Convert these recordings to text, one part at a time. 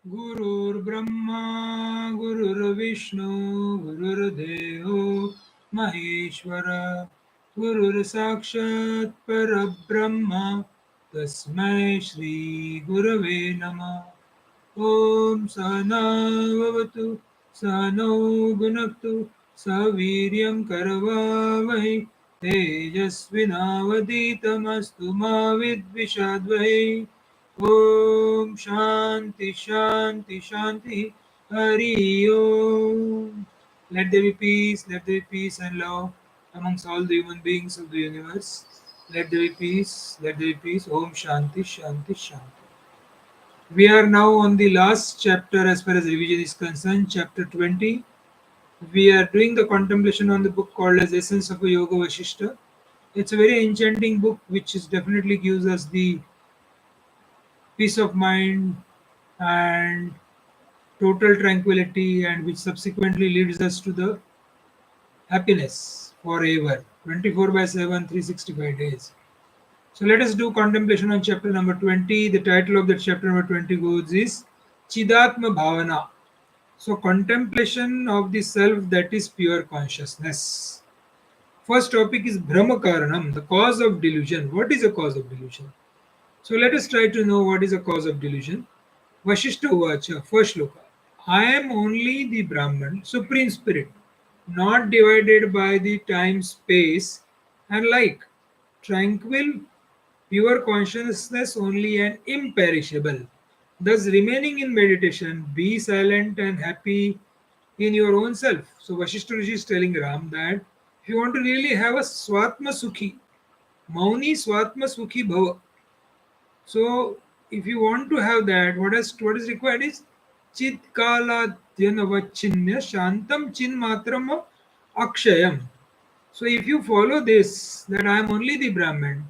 गुरुर्ब्रह्मा गुरुर्विष्णू गुरुर्देवो महेश्वर गुरुर्साक्षात् परब्रह्म तस्मै श्री गुरवे नमः। ओम सहना भवतु सहनौ भुनक्तु सह वीर्यं करवावहै तेजस्विनावधीतमस्तु मा विद्विषावहै। ओम शांति शांति शांति हरि ओम। Let there be peace, let there be peace and love amongst all the human beings of the universe. Let there be peace, let there be peace. Om Shanti Shanti Shanti. We are now on the last chapter as far as revision is concerned, chapter 20. We are doing the contemplation on the book called as Essence of a Yogaavasishtha. It's a very enchanting book which is definitely gives us the peace of mind and total tranquility, and which subsequently leads us to the happiness forever 24 by 7 365 days. So let us do contemplation on chapter number 20. The title of that chapter number 20 goes is Chidatma Bhavana. So contemplation of the self, that is pure consciousness. First topic is Brahma Karanam, the cause of delusion. What is a cause of delusion? So let us try to know what is a cause of delusion. Vasishtha Uvacha, first shloka. I am only the Brahman, supreme spirit, not divided by the time, space, and like. Tranquil, pure consciousness only and imperishable. Thus, remaining in meditation, be silent and happy in your own self. So, Vasishtha Rishi is telling Ram that if you want to really have a Swatma Sukhi, Mauni Swatma Sukhi Bhava. So, if you want to have that, what is required is Chit Kala Dhyanavachinya Shantam Chin Matram Akshayam. So, if you follow this, that I am only the Brahman,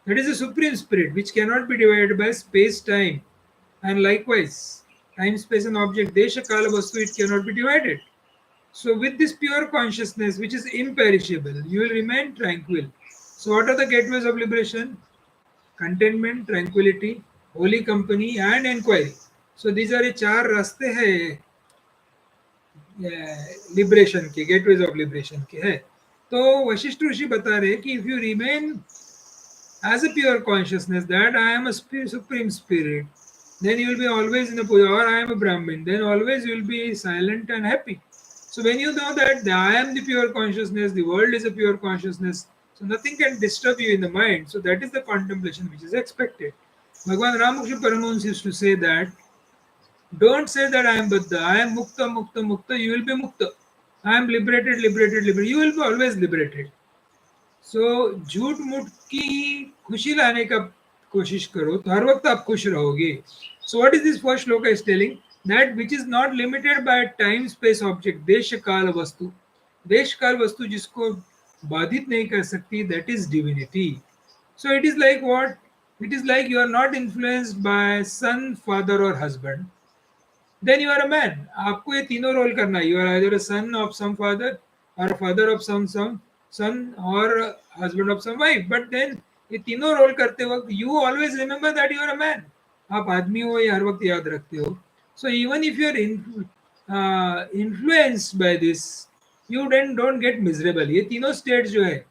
that is a supreme spirit which cannot be divided by space time, and likewise time, space, and object, Desha Kala Vastu, it cannot be divided. So, with this pure consciousness which is imperishable, you will remain tranquil. So, what are the gateways of liberation? Contentment, tranquility, holy company, and inquiry. So these are the चार रास्ते हैं liberation के, gateways of liberation के है. तो वशिष्ठ ऋषि बता रहे कि if you remain as a pure consciousness that I am a supreme spirit, then you will be always in a puja, or I am a Brahmin, then always you will be silent and happy. So when you know that I am the pure consciousness, the world is a pure consciousness, so nothing can disturb you in the mind. So that is the contemplation which is expected. Bhagavan Ramakrishna Paramahansa used to say that don't say that I am Buddha, I am Mukta, Mukta, Mukta, you will be Mukta. I am liberated, liberated, liberated, you will be always liberated. सो झूठ मूठ की खुशी लाने का कोशिश करो तो हर वक्त आप खुश रहोगे. So what is this first shloka is telling that which is not limited by time space object, देश काल वस्तु. देश काल वस्तु जिसको बाधित नहीं कर सकती, that is divinity. So it is like what, it is like you are not influenced by son, father और husband, then you are a man. आपको ये तीनों रोल करना है. You are either a son of some father और father of some son or husband of some wife, but then ये तीनों role करते वक्त you always remember that you are a man. आप आदमी हो ये हर वक्त याद रखते हो. So even if you are influenced by this, you then don't get miserable. ये तीनों स्टेट जो है,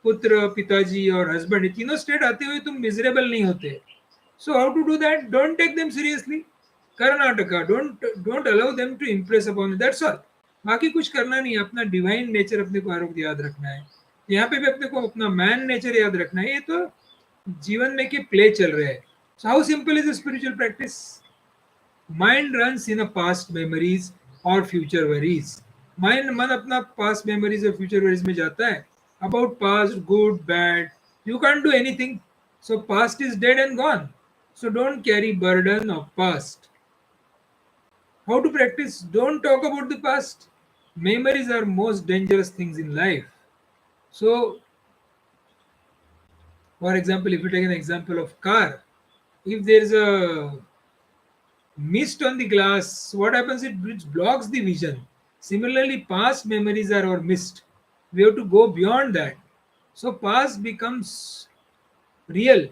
पुत्र, पिताजी और हस्बैंड, ये तीनों स्टेट आते हुए तुम मिजरेबल नहीं होते. So how to do that? Don't take them seriously. Karnataka, don't allow them to impress upon you. That's all. बाकी कुछ करना नहीं. अपना डिवाइन नेचर अपने को हर वक्त याद रखना है. यहाँ पे भी अपने को अपना मैन नेचर याद रखना है. ये तो जीवन में के प्ले चल रहे हैं. So how simple is the spiritual practice? Mind runs in a past memories or future worries. मन अपना past memories और future worries में जाता है. About past, good, bad, you can't do anything. So past is dead and gone. So don't carry burden of past. How to practice? Don't talk about the past. Memories are most dangerous things in life. So, for example, if you take an example of car, if there is a mist on the glass, what happens? It blocks the vision. Similarly, past memories are our mist. We have to go beyond that. So, past becomes real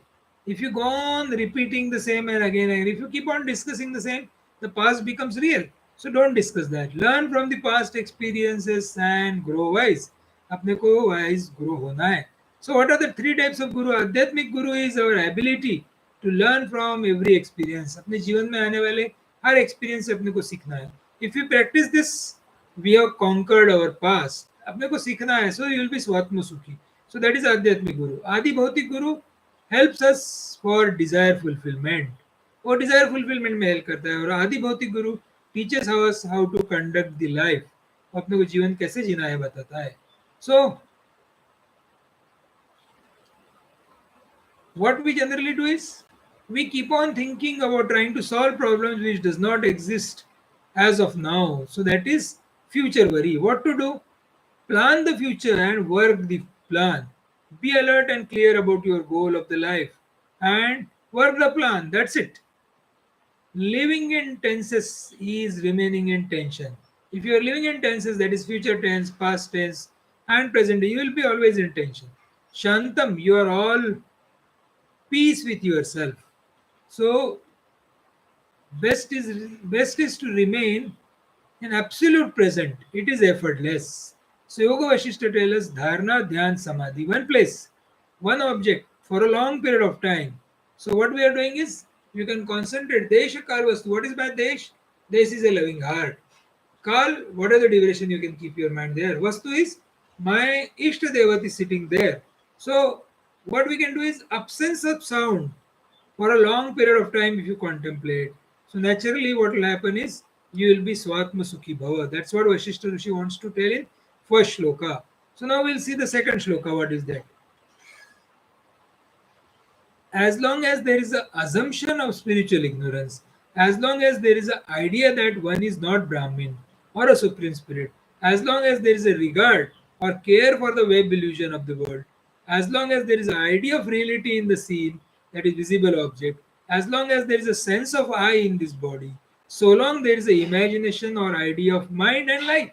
If you go on repeating the same and again and if you keep on discussing the same, the past becomes real. So don't discuss that. Learn from the past experiences and grow wise. अपने को wise grow होना है. So what are the three types of guru? आध्यात्मिक guru is our ability to learn from every experience. अपने जीवन में आने वाले हर experience से अपने को सीखना है. If you practice this, we have conquered our past. अपने को सीखना है, so you will be स्वात्म सुखी. So that is आध्यात्मिक गुरु. आदि भौतिक गुरु helps us for desire fulfillment. वो desire fulfillment में हेल्प करता है. और आदि भौतिक गुरु teaches us how to conduct the life. अपने को जीवन कैसे जीना है बताता है. So what we generally do is we keep on thinking about trying to solve problems which does not exist as of now. So that is future worry. What to do? Plan the future and work the plan. Be alert and clear about your goal of the life and work the plan. That's it. Living in tenses is remaining in tension. If you are living in tenses, that is future tense, past tense, and present, you will be always in tension. Shantam, you are all peace with yourself. So best is to remain in absolute present. It is effortless. So Yogaavasishtha tells us dharana, dhyan, samadhi, one place, one object for a long period of time. So what we are doing is you can concentrate. Desha kal vastu. What is by desh? Desh is a loving heart. Kal, what are the duration you can keep your mind there? Vastu is my Ishta Devat is sitting there. So what we can do is absence of sound for a long period of time if you contemplate. So naturally what will happen is you will be Swatma Sukhi Bhava. That's what Vasishtha Rishi wants to tell in first shloka. So now we'll see the second shloka. What is that? As long as there is an assumption of spiritual ignorance, as long as there is an idea that one is not Brahmin or a supreme spirit, as long as there is a regard or care for the web illusion of the world, as long as there is an idea of reality in the seen, that is visible object, as long as there is a sense of I in this body, so long there is a imagination or idea of mind and life.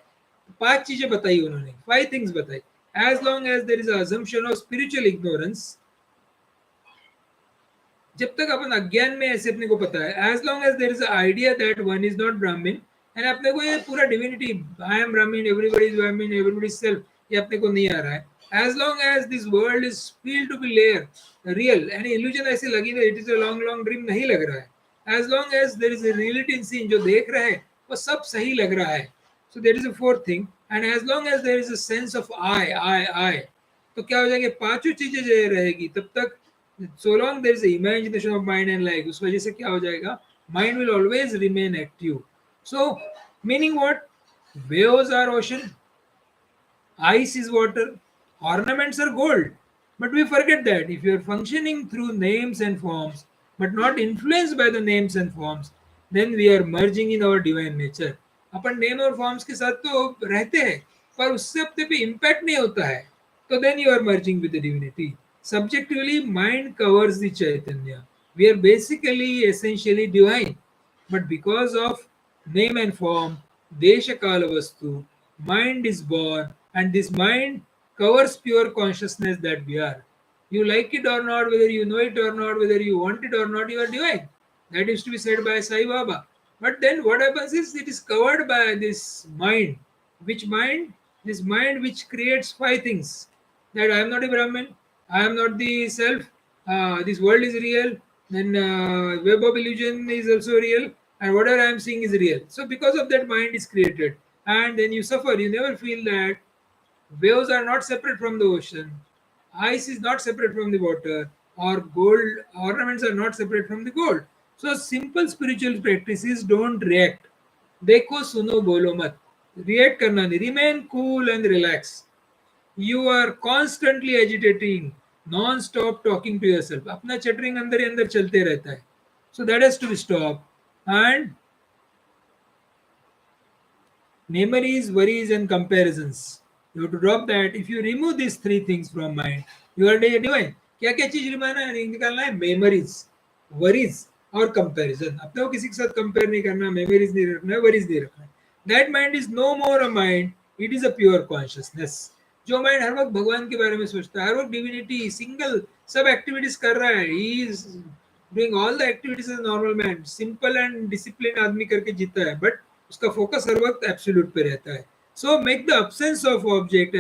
पांच चीजें बताई उन्होंने, 5 things बताई. As long as there is an assumption of spiritual ignorance, जब तक अपन अज्ञान में ऐसे अपने को पता है, as long as there is idea that one is not Brahman and अपने को ये पूरा divinity I am Brahman everybody is Brahman everybody is self, ये अपने को नहीं आ रहा है. As long as this world is feel to be layer real and illusion ऐसे लगी ना, it is a long long dream नहीं लग रहा है. As long as there is a reality in scene, जो देख रहा है वो सब सही लग रहा है. So there is a fourth thing. And as long as there is a sense of I, तो क्या हो जाएंगे, पांचों चीजें जो रहेगी तब तक. So long there is a imagination of mind and life, उस वजह से क्या हो जाएगा, mind will always remain active. So meaning what? Waves are ocean, ice is water, ornaments are gold. But we forget that if you are functioning through names and forms but not influenced by the names and forms, then we are merging in our divine nature. Upon name और forms के साथ तो रहते हैं पर उससे अपने पे इम्पैक्ट नहीं होता है, तो then you are merging with the divinity. Subjectively, mind covers the Chaitanya. We are basically, essentially divine. But because of name and form, Desha Kala Vastu, mind is born, and this mind covers pure consciousness that we are. You like it or not, whether you know it or not, whether you want it or not, you are divine. That is to be said by Sai Baba. But then what happens is it is covered by this mind. Which mind? This mind which creates 5 things. That I am not a Brahmin, I am not the self, this world is real, then web of illusion is also real, and whatever I am seeing is real. So because of that, mind is created, and then you suffer. You never feel that waves are not separate from the ocean, ice is not separate from the water, or gold ornaments are not separate from the gold. So simple spiritual practices don't react. देखो सुनो बोलो मत, react करना नहीं, remain cool and relax. You are constantly agitating, non-stop talking to yourself. अपना chattering अंदर ही अंदर चलते रहता है. So that has to be stopped. And memories, worries, and comparisons. You have to drop that. If you remove these 3 things from mind, you are divine. क्या क्या चीज निकालना है? Memories, worries और comparison. अपने को किसी के साथ compare नहीं करना, memories नहीं रखना है, worries नहीं रखना है. That mind is no more a mind. It is a pure consciousness. जो माइंड हर वक्त भगवान के बारे में सोचता है, हर वक्त डिविनिटी, सिंगल सब एक्टिविटीज कर रहा है, he is doing all the activities as normal man, simple and discipline आदमी करके जीता है, बट उसका फोकस हर वक्त एब्सोल्यूट पे रहता है. So make the absence of object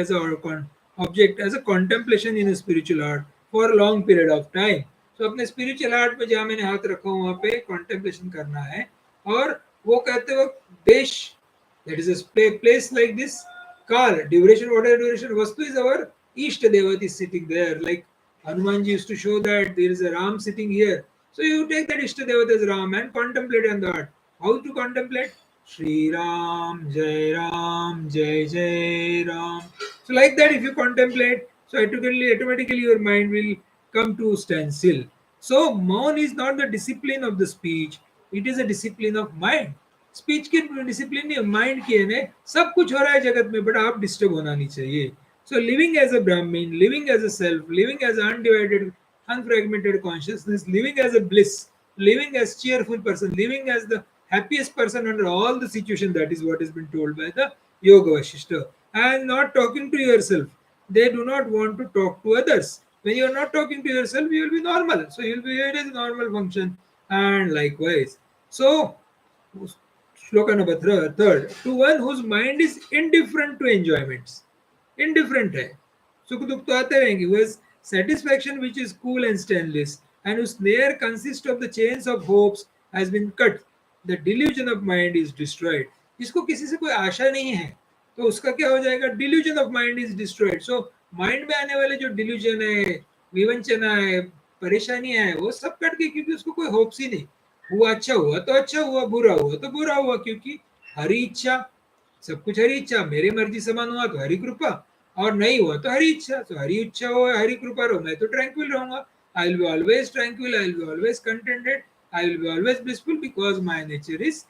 as a contemplation in a spiritual art for a long period of time. So अपने spiritual art पे जहाँ मैंने हाथ रखा हूँ वहाँ पे contemplation करना है. और वो कहते वक्त देश, that is a place like this, kal duration, whatever duration, vastu is our ishta devati sitting there, like Hanumanji used to show that there is a Ram sitting here. So you take that ishta devata as Ram and contemplate on that. How to contemplate? Shri Ram, Jai Jai Ram. So like that, if you contemplate, so automatically your mind will come to standstill. So Maun is not the discipline of the speech; it is a discipline of mind. Speech की discipline नहीं, mind की है ना. सब कुछ हो रहा है जगत में, बट आप डिस्टर्ब होना नहीं चाहिए. So living as a Brahmin, living as a self, living as undivided unfragmented consciousness, living as a bliss, living as cheerful person, living as the happiest person under all the situation, that is what has been told by the Yogaavasishtha. And not talking to yourself, they do not want to talk to others. When you are not talking to yourself, you will be normal, so you will be here as a normal function. And likewise, so Shloka number third. To one whose mind is indifferent to enjoyments. Indifferent है. सुख दुख तो आते रहेंगे. Who has satisfaction which is cool and stainless, and whose snare consists of the chains of hopes has been cut. The delusion of mind is destroyed. जिसको किसी से कोई आशा नहीं है, तो उसका क्या हो जाएगा? Delusion of mind is destroyed. So mind में आने वाले जो डिल्यूजन है, विवंचना है, परेशानी है, वो सब कट गई, क्योंकि उसको कोई होप्स ही नहीं. हुआ अच्छा हुआ तो अच्छा हुआ, बुरा हुआ तो बुरा हुआ, क्योंकि हरी इच्छा, सब कुछ हरी इच्छा, मेरी मर्जी समान हुआ तो हरी कृपा, और नहीं हुआ तो हरी इच्छा. तो हरी इच्छा हो, हरी कृपा रहो, मैं तो ट्रैंक्विल रहूंगा. I will be always tranquil, I will be always contented, I will be always blissful, because my nature is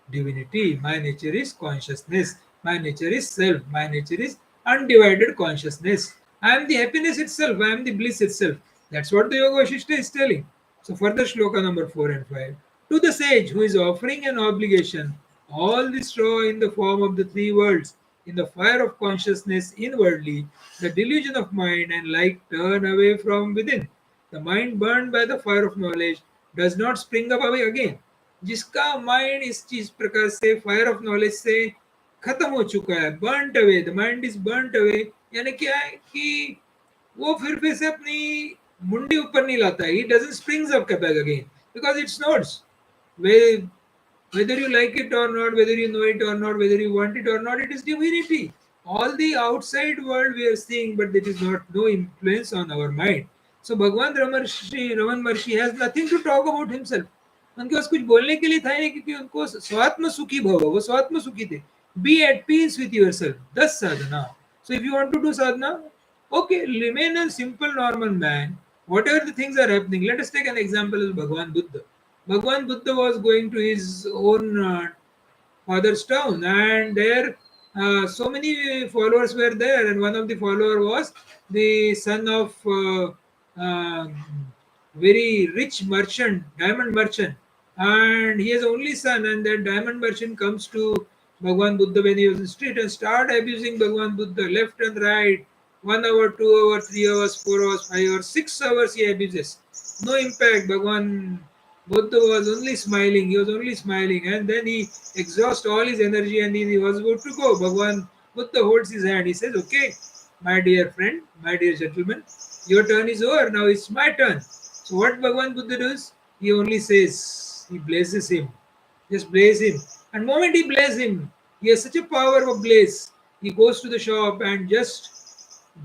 divinity. My nature is consciousness. My nature is self. My nature is undivided consciousness. I am the happiness itself. I am the bliss itself. That's what the Yoga Vasishtha is telling. So, further shloka number 4 and 5. To the sage who is offering an obligation, all the straw in the form of the three worlds, in the fire of consciousness inwardly, the delusion of mind and light turn away from within. The mind burned by the fire of knowledge does not spring up away again. जिसका mind इस चीज प्रकार से fire of knowledge से खत्म हो चुका है, burnt away, the mind is burnt away, यानी क्या है कि वो फिर से अपनी मुंडी ऊपर नहीं लाता है. He doesn't springs up back again, because it's notes whether you like it or not, whether you know it or not, whether you want it or not, it is divinity. All the outside world we are seeing, but it is not no influence on our mind. So Bhagwan Raman Marshi has nothing to talk about himself. उनके पास कुछ बोलने के लिए था नहीं, क्योंकि उनको स्वात्म सुखी भव, वो स्वात्म सुखी थे. Be at peace with your self, thus sadhana. So if you want to do sadhana, okay, remain a simple normal man. Whatever the things are happening, let us take an example of Bhagwan Buddha. Bhagwan Buddha was going to his own father's town, and there so many followers were there, and one of the follower was the son of uh, very rich merchant, diamond merchant, and he has only son, and that diamond merchant comes to Bhagwan Buddha when he was in the street and start abusing Bhagwan Buddha left and right. 1 hour, 2 hours, 3 hours, 4 hours, 5 hours, 6 hours he abuses. No impact. Bhagwan Buddha was only smiling. He was only smiling, and then he exhausts all his energy, and he was about to go. Bhagwan Buddha holds his hand. He says, "Okay, my dear friend, my dear gentleman, your turn is over. Now it's my turn." So what Bhagwan Buddha does? He only says, he blesses him. Just bless him. And moment he bless him, he has such a power of bless. He goes to the shop and just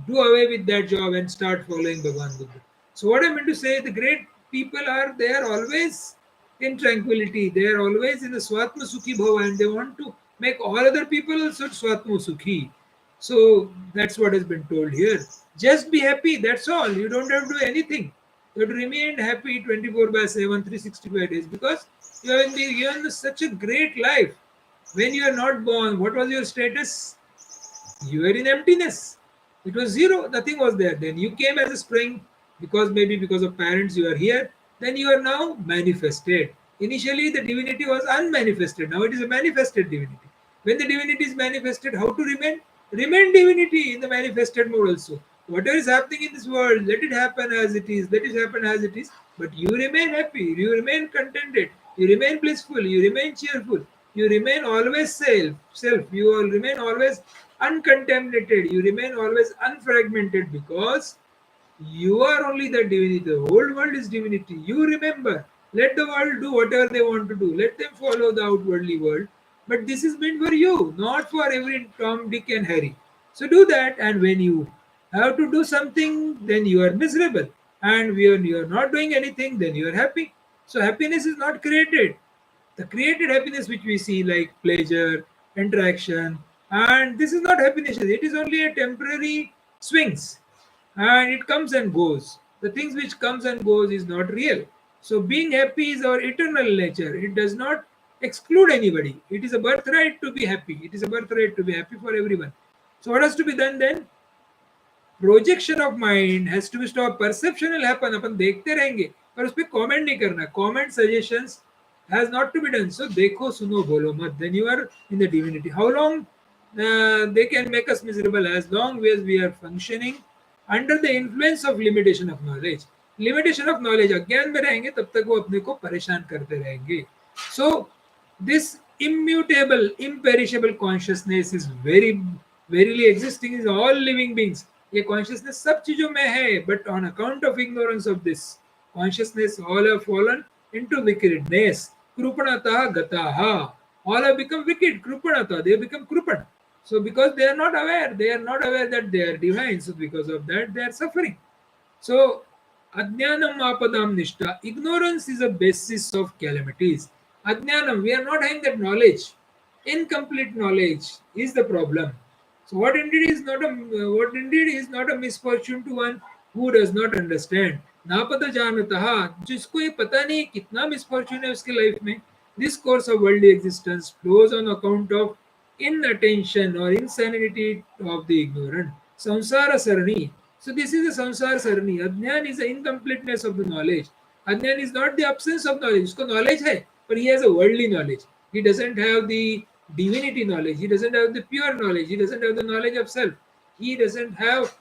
do away with that job and start following Bhagwan Buddha. So what I meant to say, the great people are, they are always in tranquility. They are always in the Swatma Sukhi Bhava, and they want to make all other people also Swatma Sukhi. So that's what has been told here. Just be happy, that's all. You don't have to do anything. You have to remain happy 24/7, 365 days, because you have been given such a great life. When you are not born, what was your status? You were in emptiness. It was zero, nothing was there. Then you came as a spring, because maybe because of parents you are here. Then you are now manifested. Initially the divinity was unmanifested, now it is a manifested divinity. When the divinity is manifested, how to remain? Remain divinity in the manifested mode also. Whatever is happening in this world, let it happen as it is. Let it happen as it is. But you remain happy. You remain contented. You remain blissful. You remain cheerful. You remain always self. Self. You will remain always uncontaminated. You remain always unfragmented because you are only the divinity. The whole world is divinity. You remember. Let the world do whatever they want to do. Let them follow the outwardly world. But this is meant for you, not for every Tom, Dick, and Harry. So do that. And when you have to do something, then you are miserable. And when you are not doing anything, then you are happy. So happiness is not created. The created happiness which we see, like pleasure, interaction, and this is not happiness. It is only a temporary swings, and it comes and goes. The things which comes and goes is not real. So being happy is our eternal nature. It does not exclude anybody. It is a birthright to be happy. It is a birthright to be happy for everyone. So what has to be done then? Projection of mind has to be stop. Perception will happen, अपन देखते रहेंगे पर उस पर comment नहीं करना. Comment suggestions has not to be done. So देखो सुनो बोलो मत. Then you are in the divinity. How long they can make us miserable? As long as we are functioning under the influence of limitation of knowledge. Limitation of knowledge, अज्ञान में रहेंगे तब तक वो अपने को परेशान करते रहेंगे. So this immutable, imperishable consciousness is verily existing in all living beings. ये consciousness सब चीजों में है, but on account of ignorance of this consciousness, all have fallen into wickedness. Krupanatah gataha. All have become wicked. Krupanatah, they have become krupan. So because they are not aware that they are divine. So because of that, they are suffering. So Ajnanam apadam nishta. Ignorance is a basis of calamities. Ajnanam, we are not having that knowledge. Incomplete knowledge is the problem. So what indeed is not a misfortune to one who does not understand. नापता जानता, जिसको ये पता नहीं कितना misfortune है उसके life में. This course of worldly existence flows on account of inattention or insanity of the ignorant. Samsara sarani. So this is a samsara sarani. Ajnan is the incompleteness of the knowledge. Ajnan is not the absence of knowledge. उसको knowledge है, but he has a worldly knowledge. He doesn't have the divinity knowledge. He doesn't have the pure knowledge. He doesn't have the knowledge of self. He doesn't have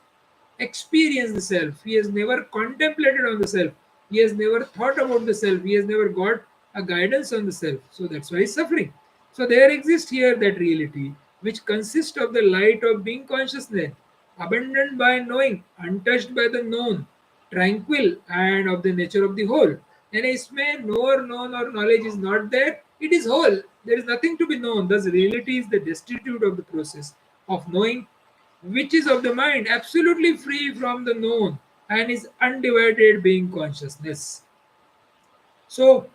experienced the self. He has never contemplated on the self. He has never thought about the self. He has never got a guidance on the self. So that's why he's suffering. So there exists here that reality which consists of the light of being consciousness, abundant by knowing, untouched by the known, tranquil, and of the nature of the whole. And इसमें known or knowledge is not there. It is whole. There is nothing to be known. Thus, reality is the destitute of the process of knowing, which is of the mind, absolutely free from the known, and is undivided being consciousness. So,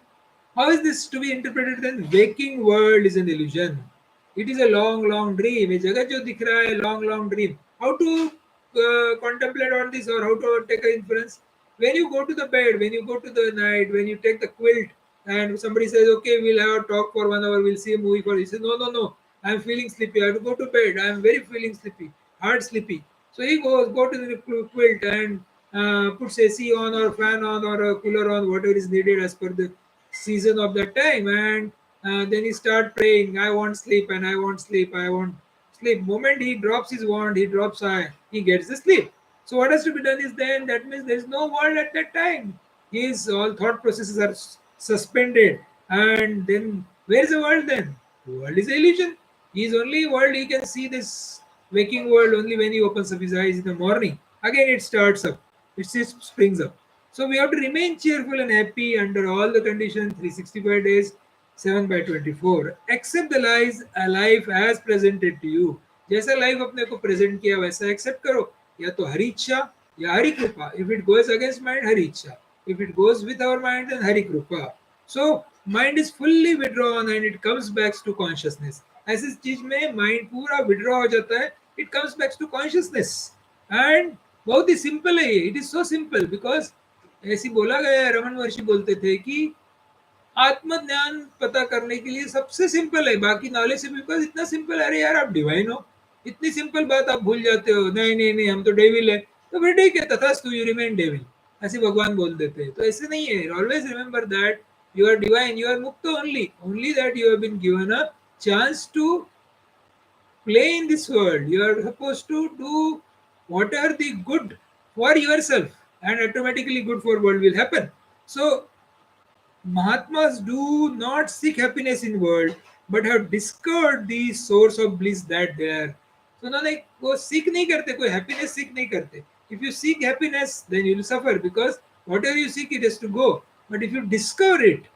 how is this to be interpreted then? Waking world is an illusion. It is a long dream. ये जगत जो दिख रहा है, long dream. How to contemplate on this, or how to take an inference? When you go to the bed, when you go to the night, when you take the quilt, and somebody says, "Okay, we'll have a talk for 1 hour. We'll see a movie for." You say, "No. I'm feeling sleepy. I have to go to bed. I'm very feeling sleepy, hard sleepy." So he go to the quilt and puts AC on or fan on or a cooler on, whatever is needed as per the season of that time, and then he start praying, "I want sleep and I want sleep. I want sleep." Moment he drops his wand, he gets the sleep. So what has to be done is then that means there is no world at that time. His all thought processes are suspended, and then where is the world then? The world is an illusion. He is only world. He can see this waking world only when he opens up his eyes in the morning. Again it starts up. It springs up. So we have to remain cheerful and happy under all the conditions, 365 days, 7 by 24. Accept the life as presented to you. जैसा life अपने को present किया वैसा accept करो. या तो हरि इच्छा या हरि कृपा. If it goes against mind, Hari इच्छा. If it goes with our mind, then Hari कृपा. So mind is fully withdrawn and it comes back to consciousness. ऐसी चीज में mind पूरा withdraw हो जाता है. It comes back to consciousness. And बहुत ही सिंपल है ये. It is so simple because ऐसी बोला गया है, रमन महर्षि बोलते थे कि आत्मज्ञान पता करने के लिए सबसे सिंपल है. बाकी नॉलेज से बिकॉज इतना सिंपल है. अरे यार आप डिवाइन हो, इतनी सिंपल बात आप भूल जाते हो. नहीं हम तो डेविल है. तो फिर ठीक है, तथास्तु, यू रिमेन डेविल, ऐसे भगवान बोल देते हैं. तो ऐसे नहीं है. Always remember that you are divine, you are मुक्त only that you have been given a chance to play in this world. You are supposed to do what are the good for yourself, and automatically good for world will happen. So Mahatmas do not seek happiness in world, but have discovered the source of bliss that there. So now, like वो seek नहीं करते, कोई happiness seek नहीं करते. If you seek happiness, then you will suffer, because whatever you seek, it has to go. But if you discover it,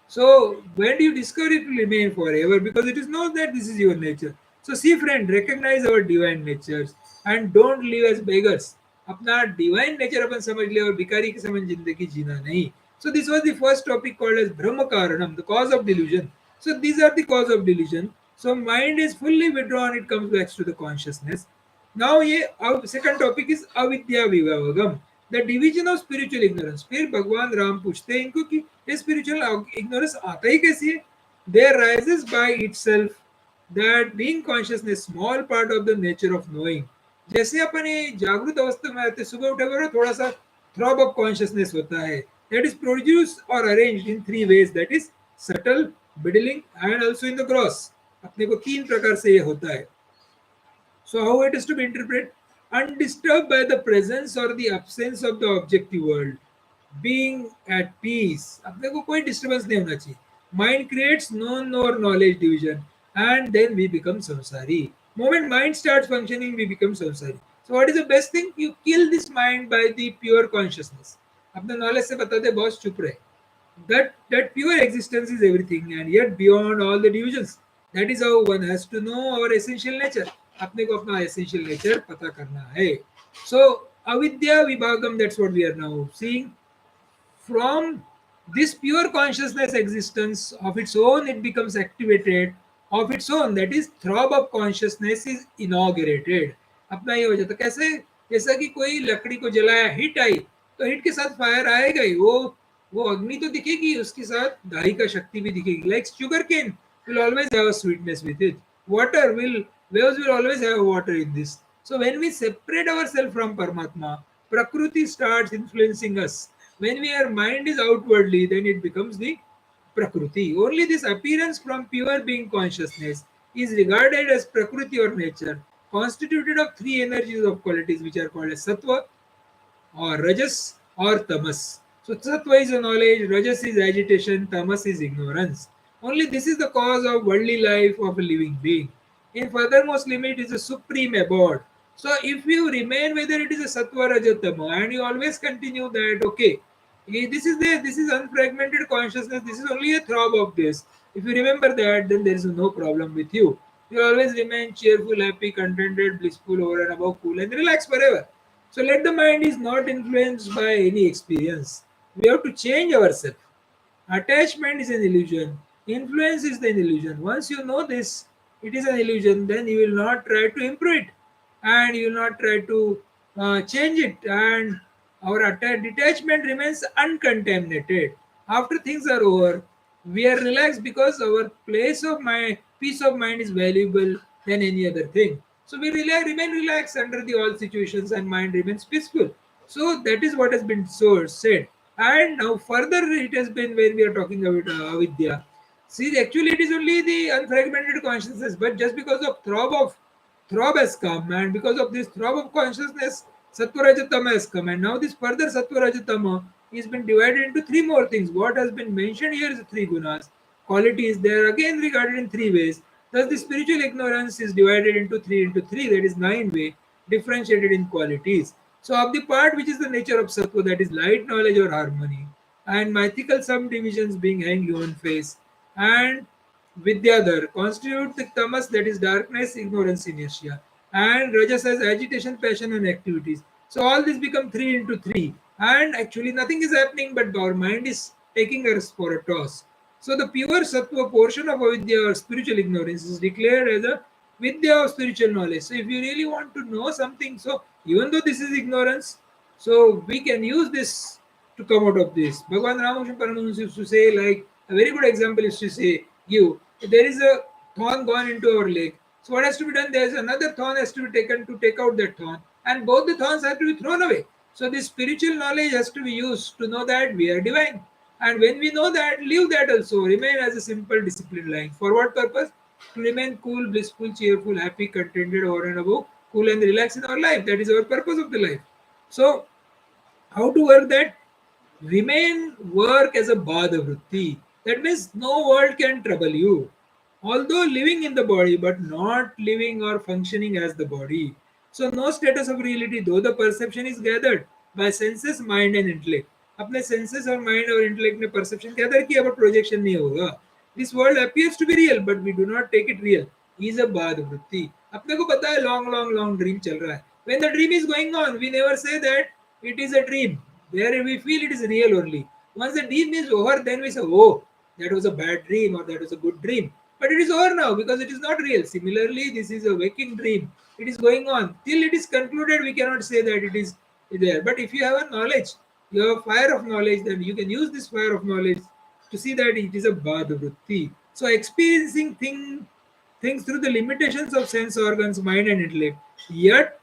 so when you discover it, will remain forever, because it is known that this is your nature. So see, friend, recognize our divine natures and don't live as beggars. अपना divine nature अपन समझ ले और भिखारी की समझ जिंदगी जीना नहीं. So this was the first topic called as Brahma Karanam, the cause of delusion. So these are the cause of delusion. So mind is fully withdrawn, it comes back to the consciousness. Now ये अब second topic is अविद्या विभागम, the division of spiritual ignorance. फिर भगवान राम पूछते हैं इनको कि ये spiritual ignorance आता ही कैसी है? There rises by itself that being consciousness small part of the nature of knowing. जैसे अपन ये जागृत अवस्था में आते, सुबह उठे बड़ा थोड़ा सा थ्रॉब ऑफ कॉन्शियसनेस होता है, that is produced or arranged in three ways, that is subtle, middling and also in the gross. अपने को तीन प्रकार से ये होता है. So how it is to be interpreted? Undisturbed by the presence or the absence of the objective world, being at peace. अपने को कोई disturbance नहीं होना चाहिए. Mind creates known or knowledge division, and then we become samsari. Moment mind starts functioning, we become samsari. So what is the best thing? You kill this mind by the pure consciousness. अपने knowledge से बताते boss चुप रहे. That pure existence is everything, and yet beyond all the divisions. That is how one has to know our essential nature. अपने को अपना essential nature पता करना है. So avidya vibhagam, that's what we are now seeing. From this pure consciousness existence of its own, it becomes activated of its own, that is throb of consciousness is inaugurated. अपना ये हो जाता कैसे, जैसा कि कोई लकड़ी को जलाया, हिट आई तो हिट के साथ फायर आएगा ही, वो अग्नि तो दिखेगी, उसके साथ दाही का शक्ति भी दिखेगी. Like sugarcane will always have a sweetness with it. Waves will always have water in this. So when we separate ourselves from Paramatma, Prakriti starts influencing us. When our mind is outwardly, then it becomes the Prakriti. Only this appearance from pure being consciousness is regarded as Prakriti or nature, constituted of three energies of qualities which are called as Sattva, or Rajas, or Tamas. So Sattva is knowledge, Rajas is agitation, Tamas is ignorance. Only this is the cause of worldly life of a living being. In furthermost limit is a supreme abode. So if you remain whether it is a Sattva, Raja, Tama, and you always continue that, okay, this is there, this is unfragmented consciousness, this is only a throb of this. If you remember that, then there is no problem with you. You always remain cheerful, happy, contented, blissful, over and above, cool, and relax forever. So let the mind is not influenced by any experience. We have to change ourselves. Attachment is an illusion. Influence is an illusion. Once you know this, it is an illusion, then you will not try to improve it, and you will not try to change it. And our detachment remains uncontaminated. After things are over, we are relaxed because our place of my peace of mind is valuable than any other thing. So we remain relaxed under the all situations, and mind remains peaceful. So that is what has been so said. And now further it has been when we are talking about avidya. See, actually it is only the unfragmented consciousness, but just because of throb has come, and because of this throb of consciousness, Sattvaraja has come, and now this further Sattvaraja is been divided into three more things. What has been mentioned here is three gunas. Qualities there again regarded in three ways. Thus, the spiritual ignorance is divided into three, that is nine way, differentiated in qualities. So, of the part which is the nature of Sattva, that is light, knowledge, or harmony, and mythical subdivisions being hang human face, and Vidyadhar constitute the tamas, that is darkness, ignorance, inertia, and Rajas as agitation, passion, and activities. So all this become three into three, and actually nothing is happening, but our mind is taking us for a toss. So the pure sattva portion of avidya or spiritual ignorance is declared as a vidya of spiritual knowledge. So if you really want to know something, so even though this is ignorance, so we can use this to come out of this. Bhagavan Ramakrishna Paramahansa used to say, like a very good example is to say, give. There is a thorn gone into our leg. So what has to be done? There is another thorn has to be taken to take out that thorn, and both the thorns have to be thrown away. So this spiritual knowledge has to be used to know that we are divine. And when we know that, leave that also. Remain as a simple disciplined line. For what purpose? To remain cool, blissful, cheerful, happy, contented, over and above, cool and relax in our life. That is our purpose of the life. So how to work that? Remain work as a bada vritti. That means no world can trouble you. Although living in the body, but not living or functioning as the body. So no status of reality, though the perception is gathered by senses, mind and intellect. अपने senses और mind और intellect ने perception gather किया but projection नहीं होगा. This world appears to be real, but we do not take it real. Is a bad vritti. अपने को पता है long dream चल रहा है. When the dream is going on, we never say that it is a dream. Where we feel it is real only. Once the dream is over, then we say, oh, that was a bad dream or that was a good dream. But it is over now because it is not real. Similarly, this is a waking dream. It is going on. Till it is concluded, we cannot say that it is there. But if you have a knowledge, you have a fire of knowledge, then you can use this fire of knowledge to see that it is a bada vritti. So experiencing things through the limitations of sense organs, mind and intellect, yet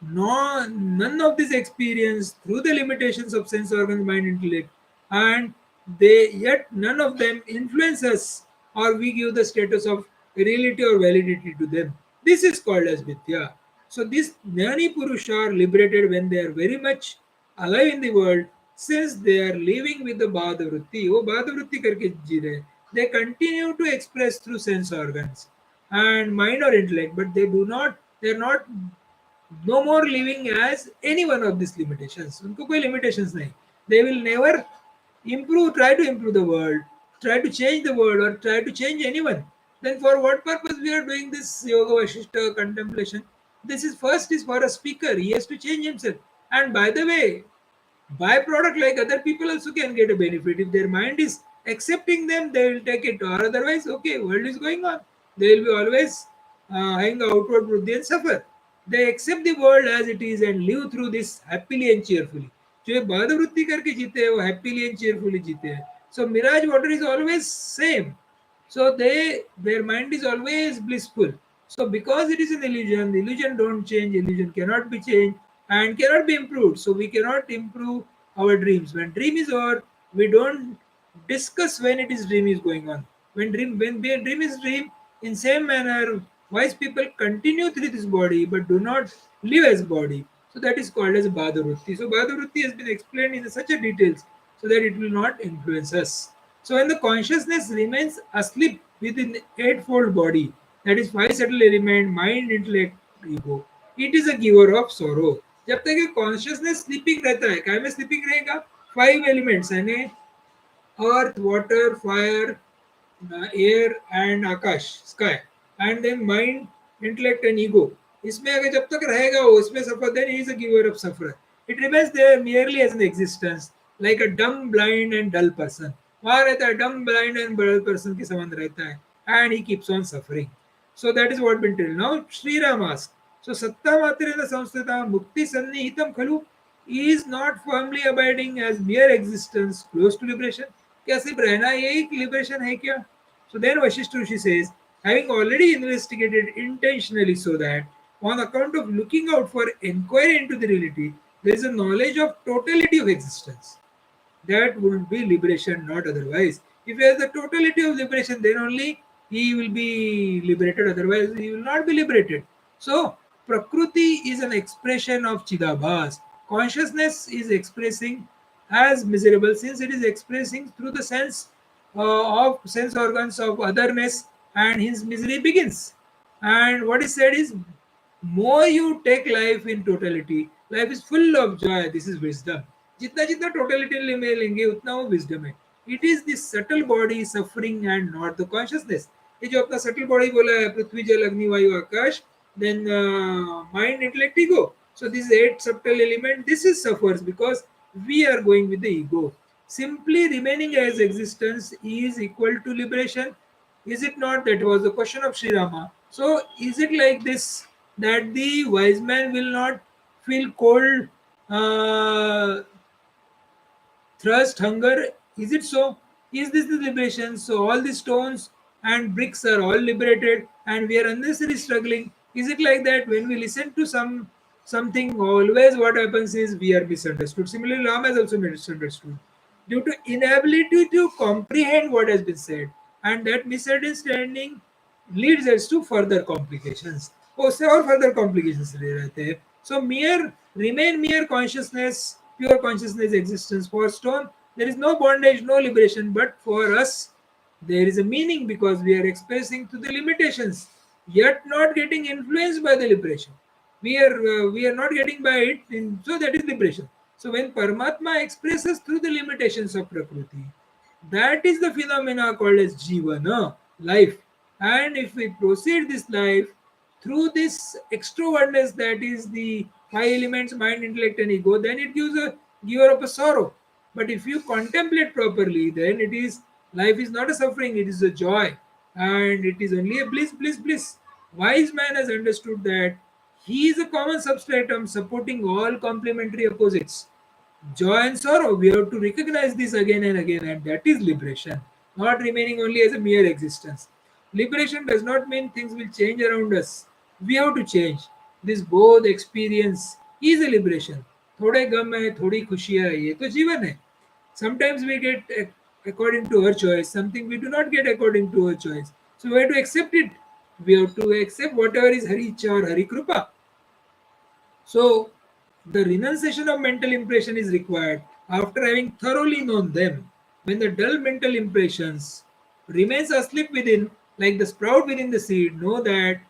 no, none of this experience through the limitations of sense organs, mind, intellect, and they yet none of them influence us or we give the status of reality or validity to them. This is called as Vidya. So these Jnani Purusha are liberated when they are very much alive in the world, since they are living with the Bhada Vritti. वो Bhada Vritti करके जी रहे हैं. They continue to express through sense organs and mind or intellect, but they are not no more living as any one of these limitations. उनको कोई limitations नहीं. They will never try to improve the world, try to change the world, or try to change anyone. Then for what purpose we are doing this yoga Vasishtha contemplation? This is first is for a speaker. He has to change himself. And by the way, byproduct like other people also can get a benefit. If their mind is accepting them, they will take it. Or otherwise, okay, world is going on. They will be always having outward buddhi and suffer. They accept the world as it is and live through this happily and cheerfully. जो ये बाध वृत्ति करके जीते हैं वो happily and cheerfully जीते हैं. So mirage water is always same. So their mind is always blissful. So because it is an illusion, the illusion don't change, illusion cannot be changed and cannot be improved. So we cannot improve our dreams. When dream is over, we don't discuss when it is dream is going on. When dream is dream, in same manner, wise people continue through this body but do not live as body. So that is called as Bhadavrutti. So Bhadavrutti has been explained in such a details so that it will not influence us. So when the consciousness remains asleep within the eightfold body, that is five subtle element, mind, intellect, ego, it is a giver of sorrow. जब तक ये consciousness sleeping रहता है, क्या में sleeping रहेगा? Five elements यानी earth, water, fire, air and akash, sky, and then mind, intellect and ego. इसमें अगर जब तक रहेगा वो इसमें suffer, then he is a giver of sufferer. It remains there merely as an existence, like a dumb, blind and dull person. वहाँ रहता है dumb, blind and dull person के समान रहता है, and he keeps on suffering. So that is what been told. Now Sri Ram asks, so satta matrena samstita mukti sannihitam khalu, is not firmly abiding as mere existence close to liberation. क्या सिर्फ रहना यही liberation है क्या? So then Vasishtha Rishi says, having already investigated intentionally so that on account of looking out for inquiry into the reality, there is a knowledge of totality of existence. That would be liberation, not otherwise. If he has the totality of liberation, then only he will be liberated, otherwise he will not be liberated. So Prakriti is an expression of Chidabhas. Consciousness is expressing as miserable since it is expressing through the of sense organs of otherness, and his misery begins. And what is said is, more you take life in totality, life is full of joy. This is wisdom. जितना जितना totality में लेंगे उतना वो wisdom है. It is this subtle body suffering and not the consciousness. ये जो अपना सटल बॉडी बोला है, पृथ्वी जल अग्नि वायु आकाश, then mind intellect ego. So this eight subtle element, this is suffers because we are going with the ego. Simply remaining as existence is equal to liberation. Is it not? That was the question of Sri Rama. So is it like this that the wise man will not feel cold, thirst, hunger? Is it so? Is this the liberation? So all the stones and bricks are all liberated and we are unnecessarily struggling. Is it like that? When we listen to something, always what happens is we are misunderstood. Similarly, Ram has also misunderstood due to inability to comprehend what has been said, and that misunderstanding leads us to further complications. उससे और further complications रहते हैं. So mere consciousness, pure consciousness existence. For stone there is no bondage, no liberation, but for us there is a meaning because we are expressing to the limitations, yet not getting influenced by the liberation. We are not getting by it, so that is liberation. So when Paramatma expresses through the limitations of Prakriti, that is the phenomena called as Jivana, life. And if we proceed this life through this extrovertness, that is the five elements mind, intellect, and ego, then it gives a giver of a sorrow. But if you contemplate properly, then it is life is not a suffering, it is a joy, and it is only a bliss, bliss, bliss. Wise man has understood that he is a common substratum supporting all complementary opposites. Joy and sorrow, we have to recognize this again and again, and that is liberation, not remaining only as a mere existence. Liberation does not mean things will change around us. We have to change. This both experience is a liberation. थोड़े गम है, थोड़ी खुशियाँ है, ये तो जीवन है. Sometimes we get according to our choice, something we do not get according to our choice. So we have to accept it. We have to accept whatever is Hari Ichha or Hari Krupa. So, the renunciation of mental impression is required after having thoroughly known them. When the dull mental impressions remains asleep within, like the sprout within the seed, know that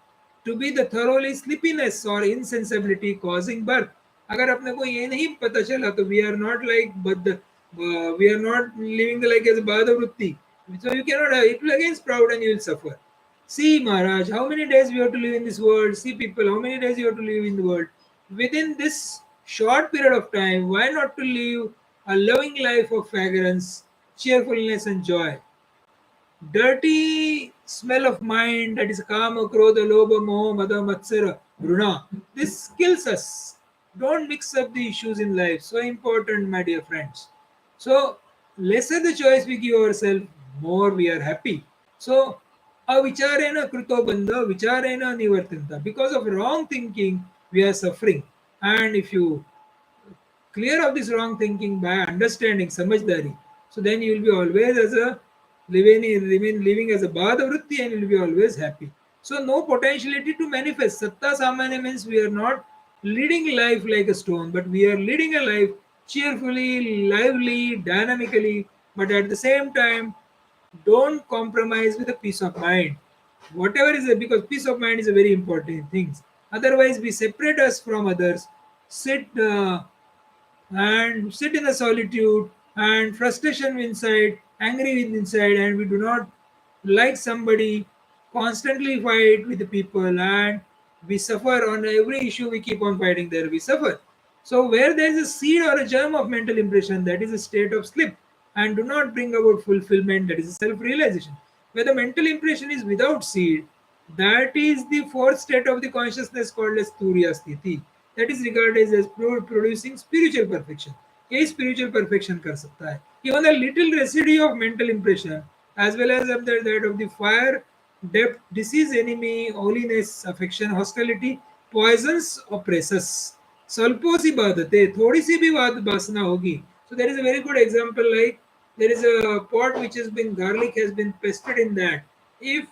to be the thoroughly sleepiness or insensibility causing birth. अगर अपने को ये नहीं पता चला तो we are not like but we are not living the like as a bada vritti. So you cannot it will again sprout and you will suffer. See, Maharaj, how many days we have to live in this world? See, people, how many days you have to live in the world? Within this short period of time, why not to live a loving life of fragrance, cheerfulness, and joy? Dirty smell of mind, that is kama, krodha, lobha, moha, mada, matsara, runa. This kills us. Don't mix up the issues in life. So important, my dear friends. So, lesser the choice we give ourselves, more we are happy. So, avicharena kruto bandha, vicharena nivartanta. Because of wrong thinking, we are suffering. And if you clear of this wrong thinking by understanding samajhdari, so then you will be always as a living as a bhada vritti and you will be always happy. So no potentiality to manifest. Satta samanya means we are not leading life like a stone, but we are leading a life cheerfully, lively, dynamically, but at the same time don't compromise with the peace of mind. Whatever is it, because peace of mind is a very important thing. Otherwise we separate us from others, sit and sit in the solitude and frustration inside, angry with inside, and we do not like somebody, constantly fight with the people, and we suffer on every issue. We keep on fighting there, we suffer. So where there is a seed or a germ of mental impression, that is a state of slip and do not bring about fulfillment, that is self-realization. Where the mental impression is without seed, that is the fourth state of the consciousness called as turiya sthiti. That is regarded as producing spiritual perfection. ये spiritual perfection कर सकता है. Even a little residue of mental impression, as well as of that of the fire, depth, disease, enemy, holiness, affection, hostility, poisons, oppresses. स्वल्पो सी बात है, थोड़ी सी भी बात वासना होगी. So there is a very good example, like there is a pot which has been garlic has been pested in that. If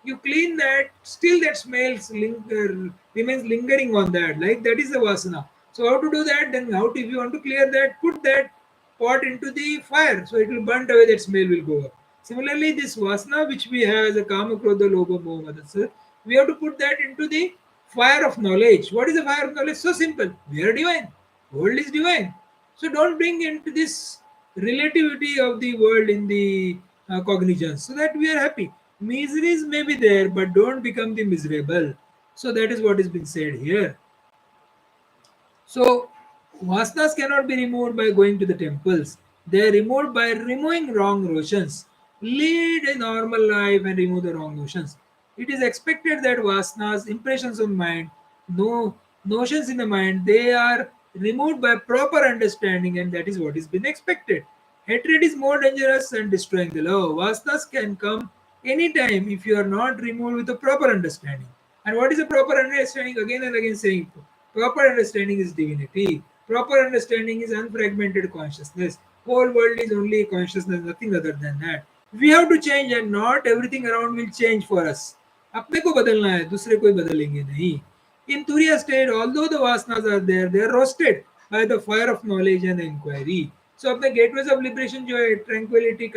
you clean that, still that smells remains lingering on that. Like that is the vasana. So how to do that? Then how to, if you want to clear that, put that pot into the fire, so it will burn away. That smell will go up. Similarly, this vasana which we have as a kama, krodha, lobha, moha, mada, we have to put that into the fire of knowledge. What is the fire of knowledge? So simple. We are divine. World is divine. So don't bring into this relativity of the world in the cognizance, so that we are happy. Miseries may be there, but don't become the miserable. So that is what is being said here. So vasanas cannot be removed by going to the temples. They are removed by removing wrong notions. Lead a normal life and remove the wrong notions. It is expected that vasanas, impressions of mind, no notions in the mind, they are removed by proper understanding, and that is what is been expected. Hatred is more dangerous and destroying the love. Vasanas can come anytime if you are not removed with a proper understanding. And what is a proper understanding? Again and again saying proper understanding is divinity. Proper understanding is unfragmented consciousness. Whole world is only consciousness, nothing other than that. We have to change, and not everything around will change for us. अपने को बदलना है, दूसरे कोई बदलेंगे नहीं. In Turiya state, although the vasanas are there, they are roasted by the fire of knowledge and inquiry. So अपने gateways of liberation जो है tranquility,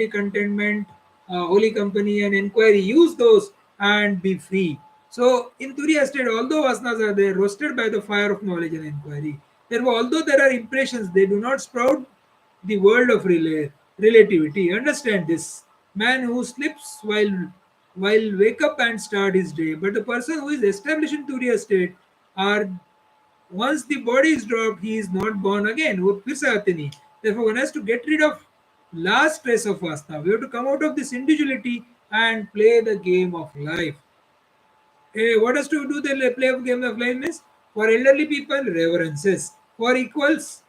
contentment, holy company and inquiry, use those and be free. So in Turiya state, although vasanas are there, roasted by the fire of knowledge and inquiry. Therefore, although there are impressions, they do not sprout the world of relativity. Understand this. Man who sleeps while wake up and start his day, but the person who is established in Turiya state are once the body is dropped, he is not born again. वो फिर से आते नहीं. Therefore, one has to get rid of last trace of vasana. We have to come out of this individuality and play the game of life. What has to do the play of game of life means? For elderly people, reverences. For equals,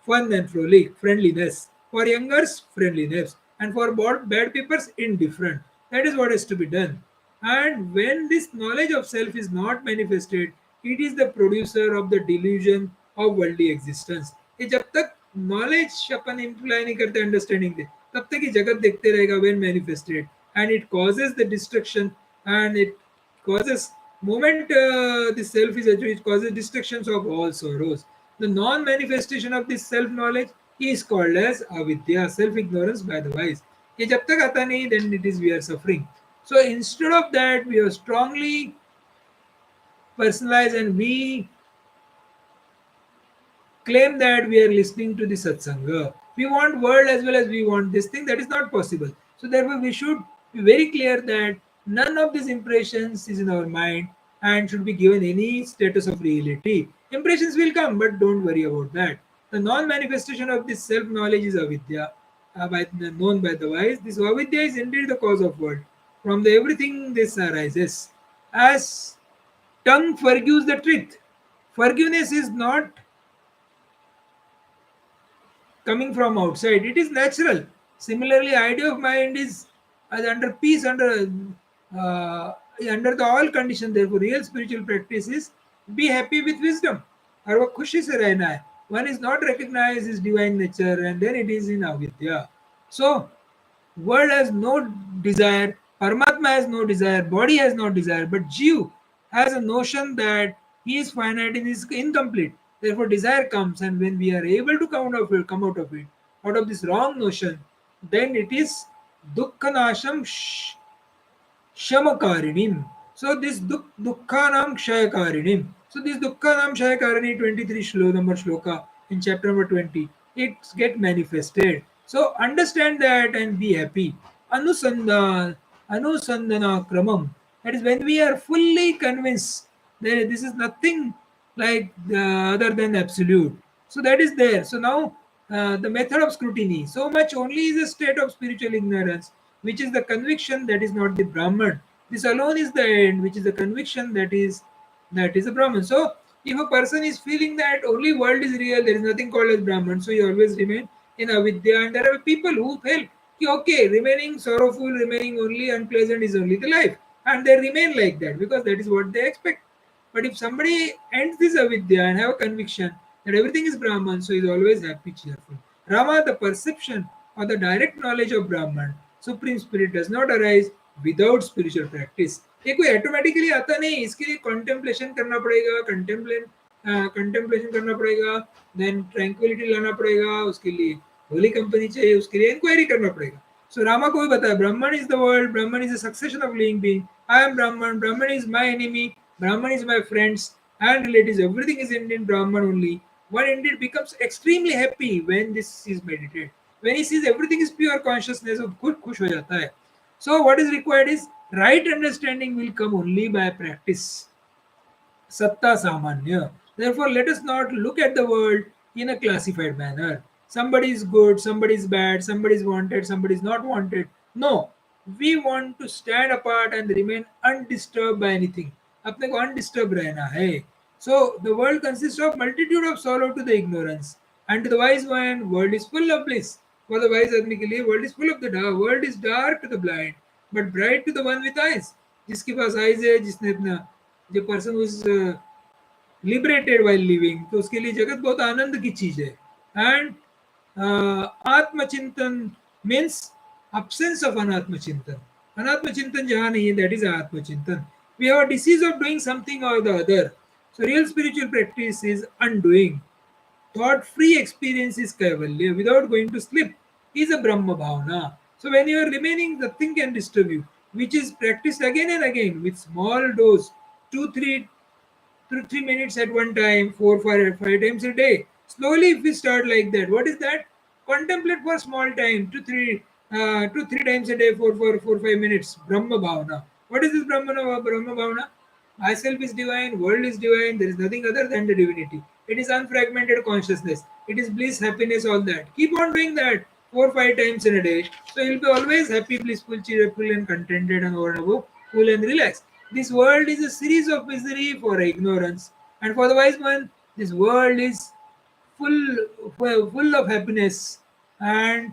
fun and frolic, friendliness. For youngers, friendliness. And for bad peoples, indifferent. That is what has to be done. And when this knowledge of self is not manifested, it is the producer of the delusion of worldly existence. ये जब तक knowledge अपन imply नहीं करते understanding दे, तब तक ये जगत देखते रहेगा when manifested, and it causes the destruction, and it causes moment the self is achieved, it causes destructions of all sorrows. The non-manifestation of this self-knowledge is called as avidya, self-ignorance by the wise. ये जब तक आता नहीं, then it is we are suffering. So instead of that, we are strongly personalized and we claim that we are listening to the satsanga. We want world as well as we want this thing. That is not possible. So therefore, we should be very clear that none of these impressions is in our mind and should be given any status of reality. Impressions will come, but don't worry about that. The non-manifestation of this self-knowledge is avidya, known by the wise. This avidya is indeed the cause of world. From the everything this arises. As tongue forgives the truth, forgiveness is not coming from outside, it is natural. Similarly, idea of mind is as under peace, uh, under the all condition. Therefore real spiritual practice is be happy with wisdom, और वो खुशी से रहना है. One is not recognized his divine nature and then it is in avidya. So world has no desire, Paramatma has no desire, body has no desire, but Jeev has a notion that he is finite and is incomplete. Therefore, desire comes, and when we are able to out of this wrong notion, then it is dukkhanasham Shamakarinim. So this Dukkhanam Kshayakarinim. So this Dukkhanam Kshayakarini 23 number shloka in chapter number 20. It get manifested. So understand that and be happy. Anusandana Kramam. That is when we are fully convinced that this is nothing like other than absolute. So that is there. So now the method of scrutiny. So much only is a state of spiritual ignorance, which is the conviction that is not the Brahman. This alone is the end, which is the conviction that is a Brahman. So if a person is feeling that only world is real, there is nothing called as Brahman, so you always remain in avidya. And there are people who feel okay, remaining sorrowful, remaining only unpleasant is only the life, and they remain like that because that is what they expect. But if somebody ends this avidya and have a conviction that everything is Brahman, so he is always happy, cheerful. Rama, the perception or the direct knowledge of Brahman, Supreme Spirit, does not arise without spiritual practice. ये कोई automatically आता नहीं, इसके लिए contemplation करना पड़ेगा, contemplation करना पड़ेगा, देन ट्रैंक्विलिटी लाना पड़ेगा, उसके लिए होली कंपनी चाहिए, उसके लिए इंक्वायरी करना पड़ेगा. So Rama को भी बताया, Brahman is the world, Brahman is a succession of living being. I am Brahman, Brahman is my enemy, Brahman is my friends and relatives. Everything is in Brahman only. One indeed becomes extremely happy when this is meditated. When he sees everything is pure consciousness, वो खुद खुश हो जाता है. So what is required is right understanding will come only by practice. Satta Samanya. Therefore, let us not look at the world in a classified manner. Somebody is good, somebody is bad, somebody is wanted, somebody is not wanted. No, we want to stand apart and remain undisturbed by anything. अपने को undisturbed रहना है. So the world consists of multitude of sorrow to the ignorance, and to the wise one, world is full of bliss. For the wise आदमी के लिए world is full of the dark. World is dark to the blind, but bright to the one with eyes. जिसके पास eyes है, जिसने अपना the person who is liberated while living, तो उसके लिए जगत बहुत आनंद की चीज है. And आत्मचिंतन means absence of anatma chintan. Anatma Chintan jahan nahi hai, that is Atma Chintan. We have a disease of doing something or the other. So real spiritual practice is undoing. Thought free experience is Kaivalya without going to sleep is a Brahma Bhavana. So when you are remaining, nothing can disturb you, which is practiced again and again with small dose, 2 3 minutes at one time, 4 5 5 times a day. Slowly, if we start like that, what is that? Contemplate for small time, 2 3 times a day, 4 5 minutes. Brahma Bhavana. What is this Brahma Bhavana? Myself is divine, world is divine, there is nothing other than the divinity. It is unfragmented consciousness. It is bliss, happiness, all that. Keep on doing that 4 5 times in a day. So you'll be always happy, blissful, cheerful, and contented, and over and above, cool and relaxed. This world is a series of misery for ignorance. And for the wise man, this world is full of happiness and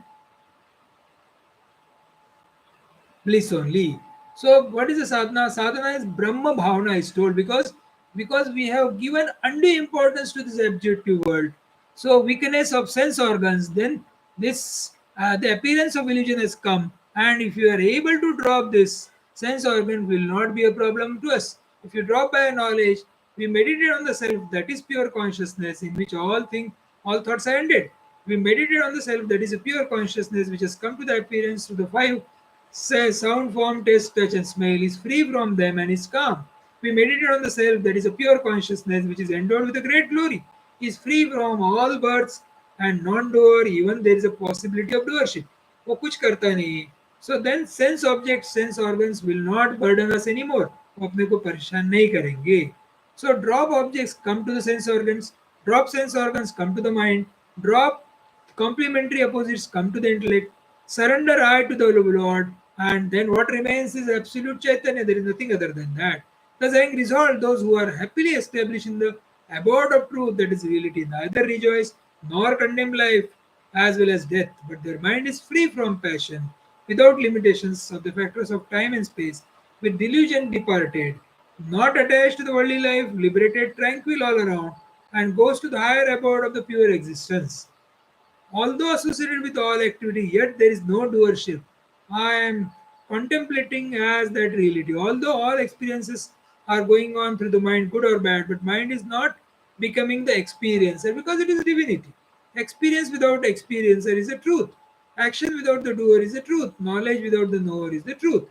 bliss only. So what is the sadhana? Sadhana is Brahma Bhavana is told because we have given undue importance to this objective world. So weakness of sense organs, then this the appearance of illusion has come, and if you are able to drop this, sense organ will not be a problem to us. If you drop by knowledge, we meditate on the self that is pure consciousness in which all thoughts are ended. We meditate on the self that is a pure consciousness which has come to the appearance to the five says sound, form, taste, touch, and smell is free from them and is calm. We meditate on the self that is a pure consciousness which is endowed with a great glory, is free from all births and non-doer, even there is a possibility of doership. वो कुछ करता नहीं है. So then sense objects, sense organs will not burden us anymore. वो अपने को परेशान नहीं करेंगे. So drop objects, come to the sense organs. Drop sense organs, come to the mind. Drop complementary opposites, come to the intellect. Surrender I to the Lord, and then what remains is absolute Chaitanya. There is nothing other than that. Thus, having resolved, those who are happily established in the abode of truth, that is reality, neither rejoice nor condemn life as well as death, but their mind is free from passion, without limitations of the factors of time and space, with delusion departed, not attached to the worldly life, liberated, tranquil all around, and goes to the higher abode of the pure existence. Although associated with all activity, yet there is no doership. I am contemplating as that reality. Although all experiences are going on through the mind, good or bad, but mind is not becoming the experiencer because it is divinity. Experience without experiencer is a truth. Action without the doer is a truth. Knowledge without the knower is the truth.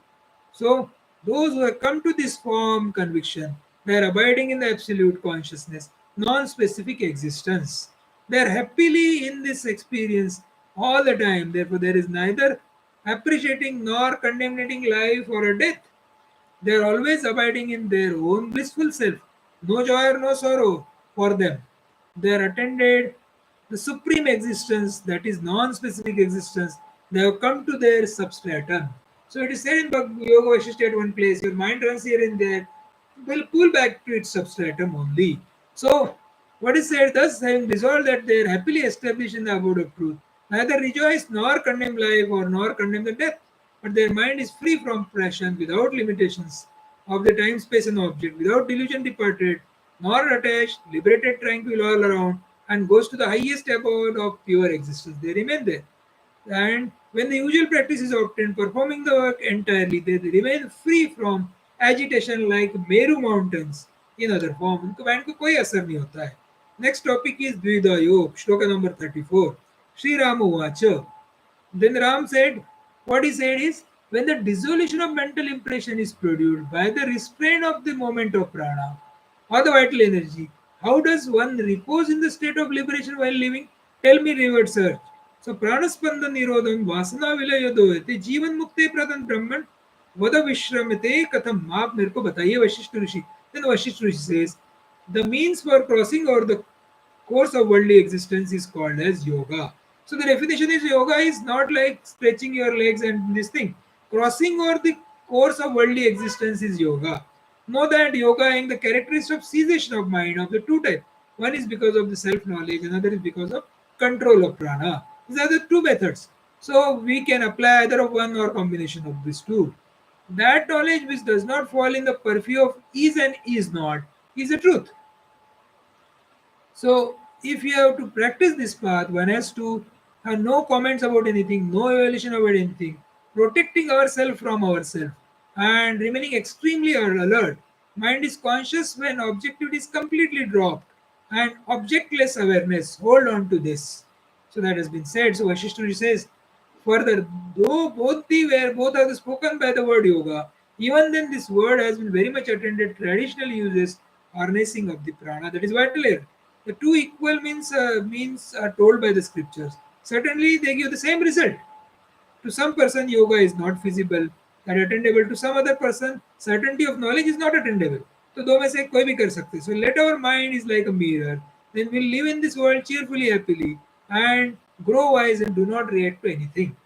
So, those who have come to this form conviction, they are abiding in the absolute consciousness, non specific existence. They are happily in this experience all the time. Therefore, there is neither appreciating nor condemning life or a death. They are always abiding in their own blissful self. No joy or no sorrow for them. They are attended the supreme existence, that is non-specific existence. They have come to their substratum. So it is said in Yoga Vasishtha at one place, your mind runs here and there, will pull back to its substratum only. So what is said, thus having resolved that they are happily established in the abode of truth, neither rejoice nor condemn life or nor condemn the death, but their mind is free from passion without limitations of the time, space, and object, without delusion departed, nor attached, liberated, tranquil all around, and goes to the highest abode of pure existence. They remain there. And when the usual practice is obtained, performing the work entirely, they remain free from agitation like Meru mountains in other form. उनको mind को कोई असर नहीं होता है. Next topic is Dvida Yog, shloka number 34. Sri Rama Vacha. Then Ram said, what he said is, when the dissolution of mental impression is produced by the restraint of the moment of prana or the vital energy, how does one repose in the state of liberation while living? Tell me, revered sir. So, pranaspanda nirodham vasana vilayodoyate जीवन मुक्ते प्रदन ब्रह्मण वद विश्रमते कथम आप मेरे को बताइए वशिष्ठ ऋषि. Then Vashishth Rishi says, the means for crossing over the course of worldly existence is called as yoga. So the definition is yoga is not like stretching your legs and this thing. Crossing over the course of worldly existence is yoga. Know that yoga having the characteristic of cessation of mind of the two types. One is because of the self-knowledge, another is because of control of prana. These are the two methods. So we can apply either of one or combination of these two. That knowledge which does not fall in the purview of is and is not is the truth. So, if you have to practice this path, one has to have no comments about anything, no evaluation about anything. protecting ourselves from ourselves, and remaining extremely alert. Mind is conscious when objectivity is completely dropped, and objectless awareness. Hold on to this. So that has been said. So Vasishtha says further, though both are spoken by the word yoga, even then this word has been very much attended traditional uses harnessing of the prana. That is vital here. The two equal means are told by the scriptures. Certainly, they give the same result. To some person, yoga is not feasible, that attainable. To some other person, certainty of knowledge is not attainable. तो दो में से कोई भी कर सकते. So let our mind is like a mirror. Then we'll live in this world cheerfully, happily, and grow wise and do not react to anything.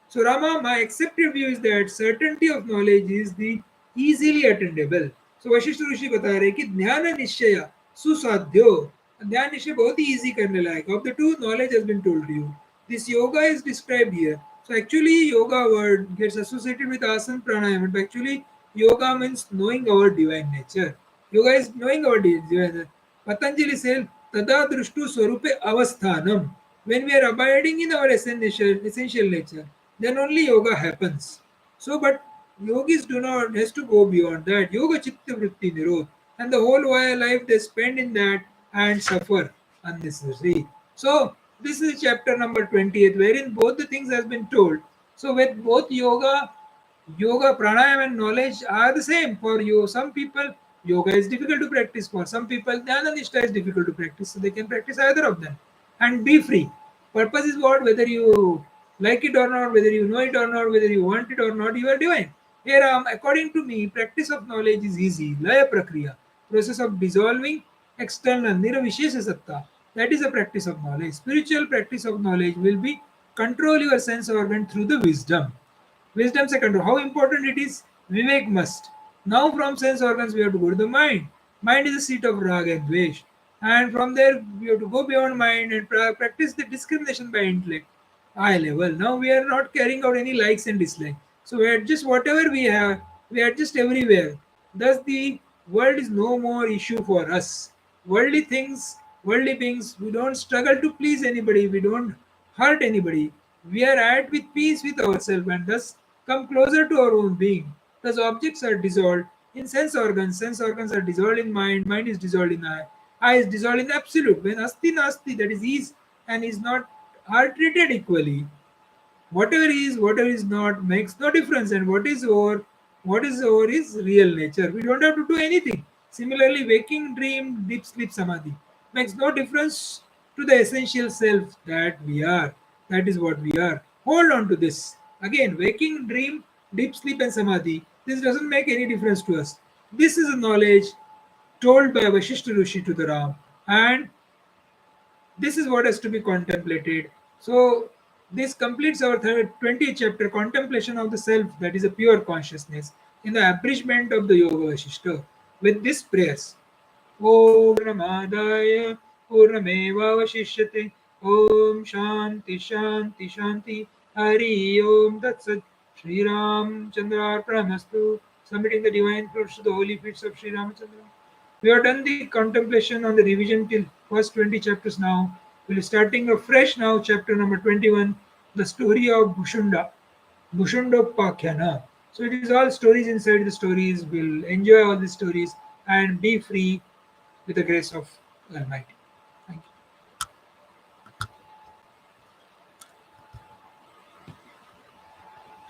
So Rama, my accepted view is that certainty of knowledge is the easily attainable. So Vashishtha ऋषि बता रहे हैं कि ज्ञान निश्चय सुसाध्यो. ध्यान निश्चय बहुत ही easy करने लायक. Of the two, knowledge has been told to you. This yoga is described here. So actually, yoga word gets associated with asana pranayama. But actually, yoga means knowing our divine nature. Yoga is knowing our divine nature. Patanjali says, "Tada drushtu swarupe avasthanam." When we are abiding in our essential nature, then only yoga happens. So, but yogis do not has to go beyond that. Yoga chitta vritti nirod, and the whole life they spend in that and suffer unnecessarily. So, this is chapter number 28, wherein both the things has been told. So, with both yoga, pranayama, and knowledge are the same for you. Some people, yoga is difficult to practice for. Some people, dhyana nishtha is difficult to practice. So they can practice either of them and be free. Purpose is what? Whether you like it or not, whether you know it or not, whether you want it or not, you are divine. Here, according to me, practice of knowledge is easy. Laya prakriya, process of dissolving external, niravishesha satta. That is a practice of knowledge. Spiritual practice of knowledge will be control your sense organ through the wisdom. Wisdom second. How important it is? Vivek must. Now from sense organs we have to go to the mind. Mind is the seat of raga and dvesh. And from there we have to go beyond mind and practice the discrimination by intellect. High level. Now we are not carrying out any likes and dislikes. So we adjust whatever we have, we adjust everywhere. Thus the world is no more issue for us. Worldly things, worldly beings, we don't struggle to please anybody, we don't hurt anybody. We are at with peace with ourselves and thus come closer to our own being. Thus objects are dissolved in sense organs are dissolved in mind, mind is dissolved in eye is dissolved in absolute. When asti nasti, that is and is not, are treated equally. Whatever is not makes no difference, and what is over is real nature. We don't have to do anything. Similarly, waking dream, deep sleep, samadhi makes no difference to the essential self that we are. That is what we are. Hold on to this. Again, waking dream, deep sleep, and samadhi, this doesn't make any difference to us. This is a knowledge told by Vasishtha Rishi to the Ram, and this is what has to be contemplated. So, this completes our 20th chapter, Contemplation of the Self, that is a pure consciousness, in the abridgment of the Yogaavasishtha. With this prayers, Om Namadaya Purnameva Vashishyate, Om Shanti Shanti Shanti, Hari Om Tatsat, Sri Ram Chandra Pramastu, submitting the divine fruits to the holy feet of Sri Ramachandra. We have done the contemplation on the revision till first 20 chapters now. We'll be starting afresh now, chapter number 21, the story of Bhushunda So it is all stories inside the stories. We'll enjoy all the stories and be free with the grace of Almighty.